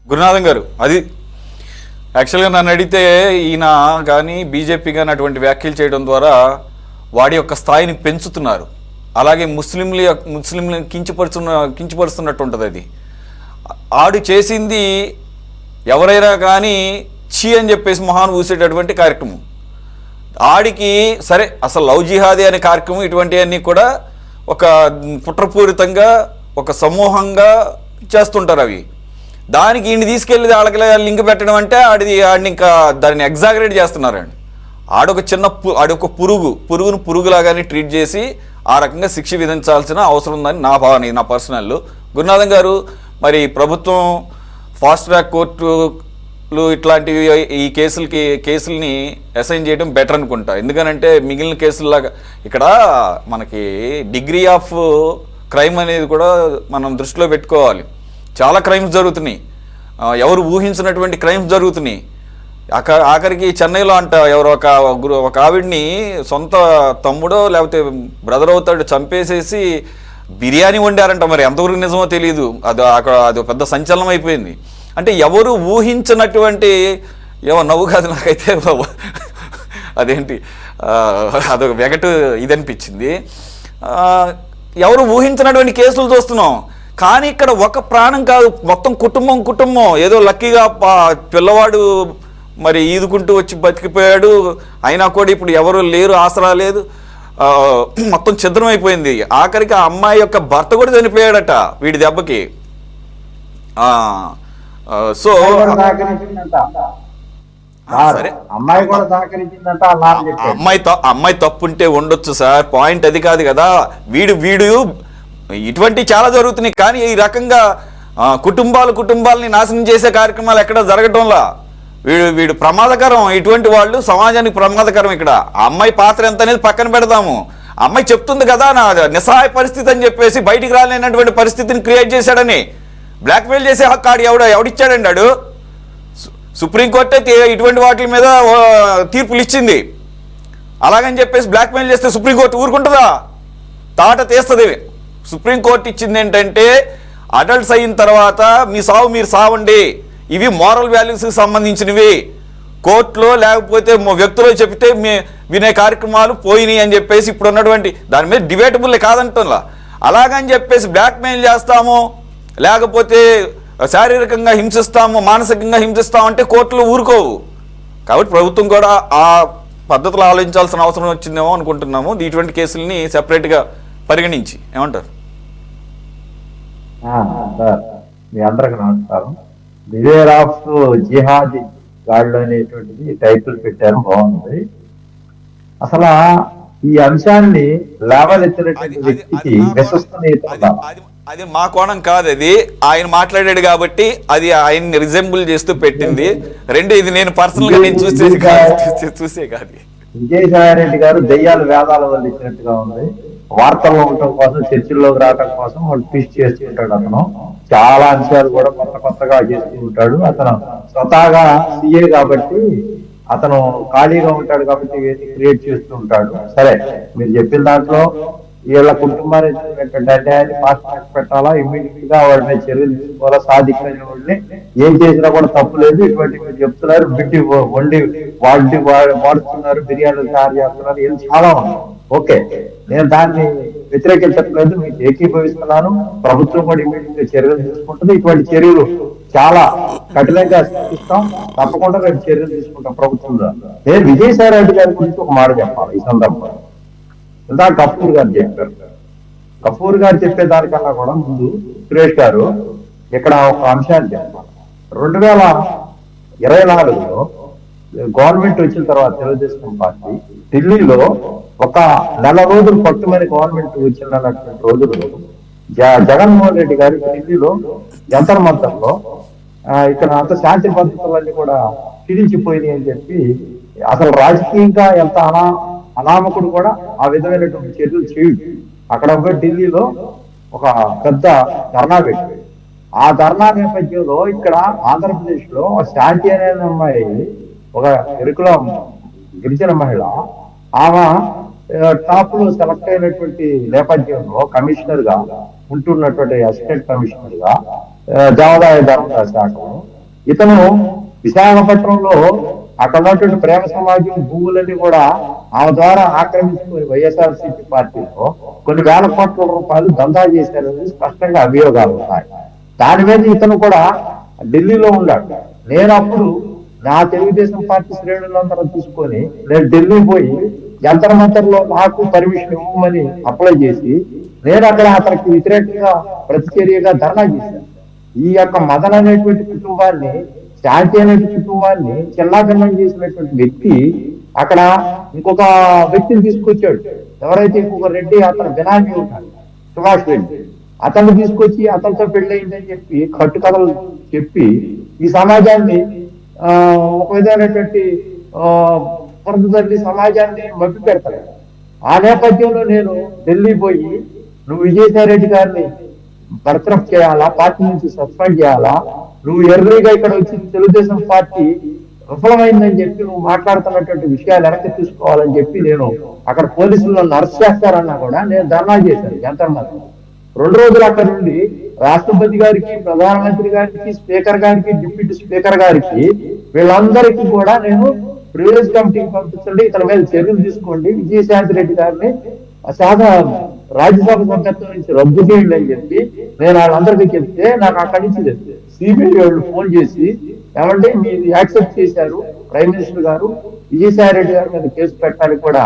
గురునాథం గారు, అది యాక్చువల్గా నన్ను అడిగితే ఈయన కానీ బీజేపీ కానీ అటువంటి వ్యాఖ్యలు చేయడం ద్వారా వాడి యొక్క స్థాయిని పెంచుతున్నారు. అలాగే ముస్లింలు కించపరుస్తున్నట్టు ఉంటుంది. అది ఆడు చేసింది ఎవరైనా కానీ చీ అని చెప్పేసి మొహాన్ని ఊసేటటువంటి కార్యక్రమం. ఆడికి సరే అసలు లవ్ జిహాదీ అనే కార్యక్రమం ఇటువంటివన్నీ కూడా ఒక కుట్రపూరితంగా ఒక సమూహంగా చేస్తుంటారు. అవి దానికి ఈయన తీసుకెళ్ళి వాళ్ళకి లింక్ పెట్టడం అంటే ఆడిని ఇంకా దాన్ని ఎగ్జాగరేట్ చేస్తున్నారండి. ఆడొక పురుగును పురుగులాగానే ట్రీట్ చేసి ఆ రకంగా శిక్ష విధించాల్సిన అవసరం ఉందని నా భావన, నా పర్సనల్. గురునాథం గారు, మరి ప్రభుత్వం ఫాస్ట్ ట్రాక్ కోర్టులు ఇట్లాంటివి ఈ కేసుల్ని అసైన్ చేయడం బెటర్ అనుకుంటా. ఎందుకనంటే మిగిలిన కేసుల్లాగా ఇక్కడ మనకి డిగ్రీ ఆఫ్ క్రైమ్ అనేది కూడా మనం దృష్టిలో పెట్టుకోవాలి. చాలా క్రైమ్స్ జరుగుతున్నాయి, ఎవరు ఊహించినటువంటి క్రైమ్స్ జరుగుతున్నాయి. ఆఖరికి చెన్నైలో అంట ఎవరో ఒక ఆవిడ్ని సొంత తమ్ముడో లేకపోతే బ్రదర్ అవుతాడు చంపేసేసి బిర్యానీ వండారంట. మరి ఎంతవరకు నిజమో తెలియదు. అది పెద్ద సంచలనం అయిపోయింది. అంటే ఎవరు ఊహించినటువంటి ఏమో నవ్వు కాదు నాకైతే అదేంటి అదొక వెగటు ఇదనిపించింది. ఎవరు ఊహించినటువంటి కేసులు చూస్తున్నాం. కానీ ఇక్కడ ఒక ప్రాణం కాదు, మొత్తం కుటుంబం ఏదో లక్కీగా పిల్లవాడు మరి ఈదుకుంటూ వచ్చి బతికిపోయాడు. అయినా కూడా ఇప్పుడు ఎవరు లేరు, ఆసరా లేదు, మొత్తం ఛిద్రం అయిపోయింది. ఆఖరికి ఆ అమ్మాయి యొక్క భర్త కూడా చనిపోయాడట వీడి దెబ్బకి. సో సరే, అమ్మాయి తప్పుంటే ఉండొచ్చు సార్, పాయింట్ అది కాదు కదా. వీడు ఇటువంటి చాలా జరుగుతున్నాయి. కానీ ఈ రకంగా కుటుంబాలని నాశనం చేసే కార్యక్రమాలు ఎక్కడ జరగటంలా వీడు ప్రమాదకరం. ఇటువంటి వాళ్ళు సమాజానికి ప్రమాదకరం. ఇక్కడ ఆ అమ్మాయి పాత్ర ఎంత అనేది పక్కన పెడదాము. అమ్మాయి చెప్తుంది కదా నా నిస్సహాయ పరిస్థితి అని చెప్పేసి బయటికి రాలేనటువంటి పరిస్థితిని క్రియేట్ చేశాడని బ్లాక్మెయిల్ చేసే హక్కు ఎవడిచ్చాడండి? ఆడు సుప్రీంకోర్టే ఇటువంటి వాటి మీద తీర్పులు ఇచ్చింది. అలాగని చెప్పేసి బ్లాక్మెయిల్ చేస్తే సుప్రీంకోర్టు ఊరుకుంటుందా? తాట తీస్తుంది. సుప్రీంకోర్టు ఇచ్చింది ఏంటంటే అడల్ట్స్ అయిన తర్వాత మీ సావు మీరు సావండి, ఇవి మోరల్ వాల్యూస్కి సంబంధించినవి, కోర్టులో లేకపోతే వ్యక్తులు చెప్తే వినే కార్యక్రమాలు పోయినాయి అని చెప్పేసి ఇప్పుడు ఉన్నటువంటి దాని మీద డిబేటబుల్ కాదంటున్నా. అలాగని చెప్పేసి బ్లాక్మెయిల్ చేస్తాము, లేకపోతే శారీరకంగా హింసిస్తాము, మానసికంగా హింసిస్తామంటే కోర్టులు ఊరుకోవు. కాబట్టి ప్రభుత్వం కూడా ఆ పద్ధతులు ఆలోచించాల్సిన అవసరం వచ్చిందేమో అనుకుంటున్నాము. ఇటువంటి కేసుల్ని సెపరేట్గా పరిగణించి. ఏమంటారు? మీ అందరికి నమస్కారం. బివేర్ ఆఫ్ జిహాదీ గాళ్ళు అనేటువంటిది టైటిల్ పెట్టారు, బాగుంది. అసలు ఈ అంశాన్ని లేవనెత్తినటువంటి వ్యక్తికి విశ్వసనీయత అది మా కోణం కాదు, అది ఆయన మాట్లాడాడు కాబట్టి అది ఆయన్ని రిజెంబుల్ చేస్తూ పెట్టింది. ఇది నేను పర్సనల్ గా నేను చూసే కాదు. విజయసాయి రెడ్డి గారు దెయ్యాలు వేదాల వల్ల ఇచ్చినట్టుగా ఉంది. వార్తల్లో ఉండటం కోసం, చర్చల్లోకి రావడం కోసం వాళ్ళు ట్విస్ట్ చేస్తుంటాడు. అతను చాలా అంశాలు కూడా కొత్తగా చేస్తూ ఉంటాడు. అతను స్వతహాగా సీఏ కాబట్టి అతను ఖాళీగా ఉంటాడు కాబట్టి క్రియేట్ చేస్తూ ఉంటాడు. సరే, మీరు చెప్పిన దాంట్లో వీళ్ళ కుటుంబానికి అన్యాయాన్ని ఫాస్ట్ ట్రాక్ పెట్టాలా, ఇమ్మీడియట్ గా వాడి మీద చర్యలు తీసుకోవాలా, సాధించిన వాడిని ఏం చేసినా కూడా తప్పు లేదు. ఇటువంటి మీరు చెప్తున్నారు, బిడ్డి వండి వాడుతున్నారు, బిర్యానీలు తయారు చేస్తున్నారు, ఏం చాలా ఉన్నాయి. ఓకే, నేను దాన్ని వ్యతిరేకించట్లేదు, మీకు ఏకీభవిస్తున్నాను. ప్రభుత్వం కూడా ఇమ్మీడియట్ గా చర్యలు తీసుకుంటుంది. ఇటువంటి చర్యలు చాలా కఠినంగా ఇస్తాం, తప్పకుండా రేపు చర్యలు తీసుకుంటాం ప్రభుత్వంలో. నేను విజయసాయి రెడ్డి గారి గురించి ఒక మాట చెప్పాలి ఈ సందర్భంలో. ఇందాక కపూర్ గారు చెప్పారు. కపూర్ గారు చెప్పేదానికన్నా కూడా ముందు సురేష్ గారు ఇక్కడ ఒక అంశాన్ని చెప్పాలి. 2024లో గవర్నమెంట్ వచ్చిన తర్వాత తెలుగుదేశం పార్టీ ఢిల్లీలో ఒక నెల రోజులు పట్టుమని గవర్నమెంట్ వచ్చినటువంటి రోజుల్లో జగన్మోహన్ రెడ్డి గారి ఢిల్లీలో జంతర్ మంతర్లో ఇక్కడ అంత శాంతి భద్రతలన్నీ కూడా క్షీణించిపోయినాయి అని చెప్పి అసలు రాజకీయంగా ఎంత అనామకుడు కూడా ఆ విధమైనటువంటి చర్యలు చేయడు. అక్కడ ఢిల్లీలో ఒక పెద్ద ధర్నా పెట్టి ఆ ధర్నా నేపథ్యంలో ఇక్కడ ఆంధ్రప్రదేశ్ లో శాంతి అనే అమ్మాయి, ఒక ఎరుకుల గిరిజన మహిళ, ఆమె టాప్ లో సెలెక్ట్ అయినటువంటి నేపథ్యంలో కమిషనర్ గా ఉంటున్నటువంటి అసిస్టెంట్ కమిషనర్ గా దేవాదాయ ధర్మ శాఖ ఇతను విశాఖపట్నంలో అక్కడ ఉన్నటువంటి ప్రేమ సమాజం భూములన్నీ కూడా ఆమె ద్వారా ఆక్రమించుకుని వైఎస్ఆర్సీపీ పార్టీలో కొన్ని వేల కోట్ల రూపాయలు దందా చేశారని స్పష్టంగా అభియోగాలు ఉన్నాయి. దాని మీద ఇతను కూడా ఢిల్లీలో ఉన్నాడు. నేను అప్పుడు నా తెలుగుదేశం పార్టీ శ్రేణులందరూ తీసుకొని నేను ఢిల్లీ పోయి జంతర్ మంతర్లో నాకు పర్మిషన్ ఇవ్వమని అప్లై చేసి నేను అక్కడ అతనికి వ్యతిరేకంగా ప్రతిచర్యగా ధర్నా చేశాను. ఈ యొక్క మదన్ అనేటువంటి కుటుంబాన్ని, శాంతి అనేటువంటి కుటుంబాన్ని చిన్నాభిన్నం చేసినటువంటి వ్యక్తి అక్కడ ఇంకొక వ్యక్తిని తీసుకొచ్చాడు. ఎవరైతే ఇంకొక రెడ్డి అతను బినామీ ఉంటాడు, సుభాష్ రెడ్డి, అతన్ని తీసుకొచ్చి అతనితో పెళ్ళయిందని చెప్పి కట్టుకథలు చెప్పి ఈ సమాజాన్ని ఒక విధమైనటువంటి తల్లి సమాజాన్ని మభ్య పెడతాడు. ఆ నేపథ్యంలో నేను ఢిల్లీ పోయి నువ్వు విజయసాయి రెడ్డి గారిని బర్తరఫ్ చేయాలా, పార్టీ నుంచి సస్పెండ్ చేయాలా, నువ్వు ఎర్లీగా ఇక్కడ వచ్చి తెలుగుదేశం పార్టీ విఫలమైందని చెప్పి నువ్వు మాట్లాడుతున్నటువంటి విషయాలు వెనక్కి తీసుకోవాలని చెప్పి నేను అక్కడ పోలీసులు నన్ను అరెస్ట్ చేస్తారన్నా కూడా నేను ధర్నా చేశాను జంతర్ మంతర్. 2 రోజులు అక్కడ నుండి రాష్ట్రపతి గారికి, ప్రధానమంత్రి గారికి, స్పీకర్ గారికి, డిప్యూటీ స్పీకర్ గారికి వీళ్ళందరికీ కూడా నేను ప్రివిలేజ్ కమిటీకి పంపించండి, ఇతని మీద చర్యలు తీసుకోండి, విజయశాంతి రెడ్డి గారిని రాజ్యసభ సభ్యత్వం నుంచి రద్దు చేయండి అని చెప్పి నేను వాళ్ళందరికీ చెప్తే నాకు అక్కడి నుంచి సిబిఐ వాళ్ళు ఫోన్ చేసి ఏమంటే మీరు యాక్సెప్ట్ చేశారు, ప్రైమ్ మినిస్టర్ గారు విజయసాయి రెడ్డి గారి మీద కేసు పెట్టడానికి కూడా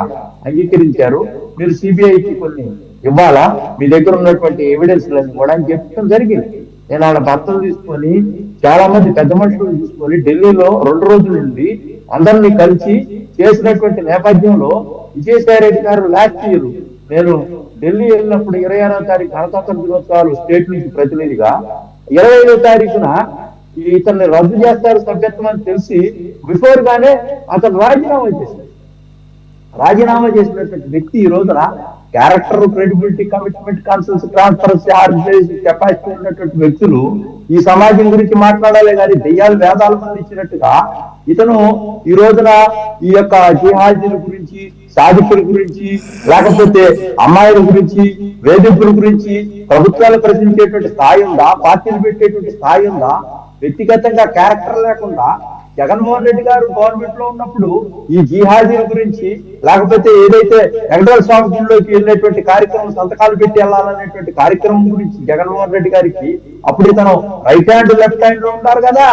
అంగీకరించారు, మీరు సిబిఐకి కొన్ని ఇవ్వాలా, మీ దగ్గర ఉన్నటువంటి ఎవిడెన్స్లను కూడా అని చెప్పడం జరిగింది. నేను వాళ్ళ భర్తలు తీసుకొని చాలా మంది పెద్ద మనుషులు తీసుకొని ఢిల్లీలో 2 రోజుల నుండి అందరినీ కలిసి చేసినటువంటి నేపథ్యంలో విజయసాయి రెడ్డి గారు లాస్ట్ ఇయర్ నేను ఢిల్లీ వెళ్ళినప్పుడు 26వ తారీఖు గణతంత్ర దినోత్సవాలు స్టేట్ నుంచి ప్రతినిధిగా 25వ తారీఖున ఇతన్ని రద్దు చేస్తారు సభ్యత్వం అని తెలిసి బిఫోర్ గానే అతను రాజీనామా చేసినటువంటి వ్యక్తి ఈ రోజున character, credibility, commitment, counsels, transparency, organisation capacity ఉన్నటువంటి వ్యక్తులు ఈ సమాజం గురించి మాట్లాడాలి కానీ దెయ్యాలు వేదాలు అందించినట్టుగా ఇతను ఈ రోజున ఈ యొక్క జిహాదీల గురించి, సాధికుల గురించి, లేకపోతే అమ్మాయిల గురించి, వేధింపుల గురించి ప్రభుత్వాలు ప్రశ్నించేటువంటి స్థాయి ఉందా, పార్టీలు పెట్టేటువంటి స్థాయి ఉందా, వ్యక్తిగతంగా క్యారెక్టర్ లేకుండా జగన్మోహన్ రెడ్డి గారు గవర్నమెంట్ లో ఉన్నప్పుడు ఈ జిహాదీల గురించి, లేకపోతే ఏదైతే వెంకటేశ్వర స్వామి గుడిలోకి వెళ్ళినటువంటి కార్యక్రమం సంతకాలు పెట్టి వెళ్ళాలనేటువంటి కార్యక్రమం గురించి జగన్మోహన్ రెడ్డి గారికి అప్పుడు ఇతను రైట్ హ్యాండ్ లెఫ్ట్ హ్యాండ్ లో ఉంటారు కదా,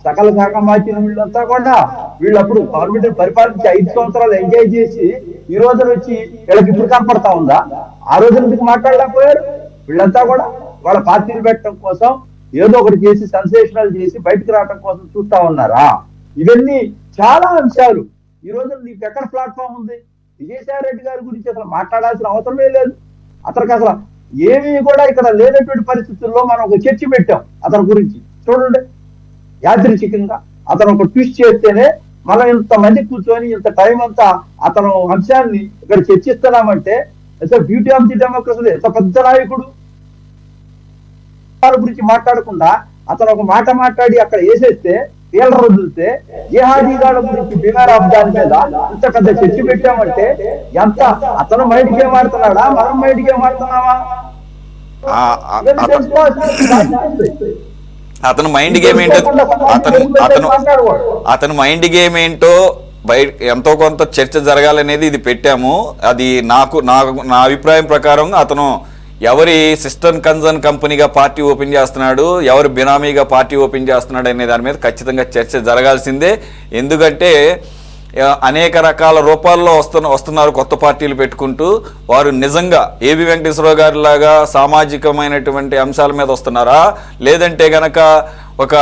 సకల శాఖ మార్చిన వీళ్ళంతా కూడా వీళ్ళప్పుడు గవర్నమెంట్ పరిపాలించి 5 సంవత్సరాలు ఎంజాయ్ చేసి ఈ రోజున వచ్చి వీళ్ళకి ఇప్పుడు కనపడతా ఉందా? ఆ రోజున ఎందుకు మాట్లాడలేకపోయారు? వీళ్ళంతా కూడా వాళ్ళ పార్టీలు పెట్టడం కోసం ఏదో ఒకటి చేసి సెన్సేషనల్ చేసి బయటకు రావడం కోసం చూస్తా ఉన్నారా? ఇవన్నీ చాలా అంశాలు. ఈ రోజు నీకు ఎక్కడ ప్లాట్ఫామ్ ఉంది? విజయసాయి రెడ్డి గారి గురించి అసలు మాట్లాడాల్సిన అవసరమే లేదు. అతనికి అసలు ఏమీ కూడా ఇక్కడ లేనటువంటి పరిస్థితుల్లో మనం ఒక చర్చ పెట్టాం అతని గురించి. చూడండి, యాదృచ్ఛికంగా అతను ఒక ట్విస్ట్ చేస్తేనే మనం ఇంతమంది కూర్చొని ఇంత టైం అంతా అతను అంశాన్ని ఇక్కడ చర్చిస్తున్నామంటే బ్యూటీ ఆఫ్ ది డెమోక్రసీ. ఎంత పెద్ద నాయకుడు గురించి మాట్లాడకుండా అతను ఒక మాట మాట్లాడి అక్కడ వేసేస్తే వీళ్ళ వదిలితే జిహాదీగాళ్ళ గురించి బీమార్ ఆఫ్ దాని మీద ఇంత పెద్ద చర్చ పెట్టామంటే ఎంత అతను మైండ్ గేమ్ ఆడుతున్నాడా, మనం మైండ్ గేమ్ ఆడుతున్నావా? అతను మైండ్ గేమ్ ఏంటో అతను మైండ్ గేమ్ ఏంటో బయట ఎంతో కొంత చర్చ జరగాలనేది ఇది పెట్టాము. అది నా అభిప్రాయం ప్రకారం అతను ఎవరి సిస్టమ్ కన్సర్న్ కంపెనీగా పార్టీ ఓపెన్ చేస్తున్నాడు, ఎవరు బినామీగా పార్టీ ఓపెన్ చేస్తున్నాడు అనే దాని మీద ఖచ్చితంగా చర్చ జరగాల్సిందే. ఎందుకంటే అనేక రకాల రూపాల్లో వస్తున్నారు కొత్త పార్టీలు పెట్టుకుంటూ. వారు నిజంగా ఏబి వెంకటేశ్వరరావు గారి లాగా సామాజికమైనటువంటి అంశాల మీద వస్తున్నారా, లేదంటే గనక ఒక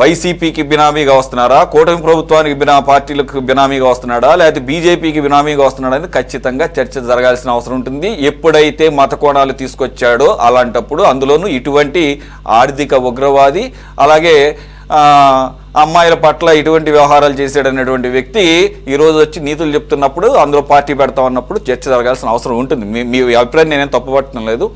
వైసీపీకి బినామీగా వస్తున్నారా, కూటమి ప్రభుత్వానికి పార్టీలకు బినామీగా వస్తున్నాడా, లేకపోతే బీజేపీకి బినామీగా వస్తున్నాడా అనేది ఖచ్చితంగా చర్చ జరగాల్సిన అవసరం ఉంటుంది. ఎప్పుడైతే మత కోణాలు తీసుకొచ్చాడో అలాంటప్పుడు, అందులోనూ ఇటువంటి ఆర్థిక ఉగ్రవాది, అలాగే అమ్మాయిల పట్ల ఇటువంటి వ్యవహారాలు చేసాడనేటువంటి వ్యక్తి ఈరోజు వచ్చి నీతులు చెప్తున్నప్పుడు, అందులో పార్టీ పెడతా ఉన్నప్పుడు చర్చ జరగాల్సిన అవసరం ఉంటుంది. మీ అభిప్రాయం నేనేం తప్పుపట్టడం లేదు.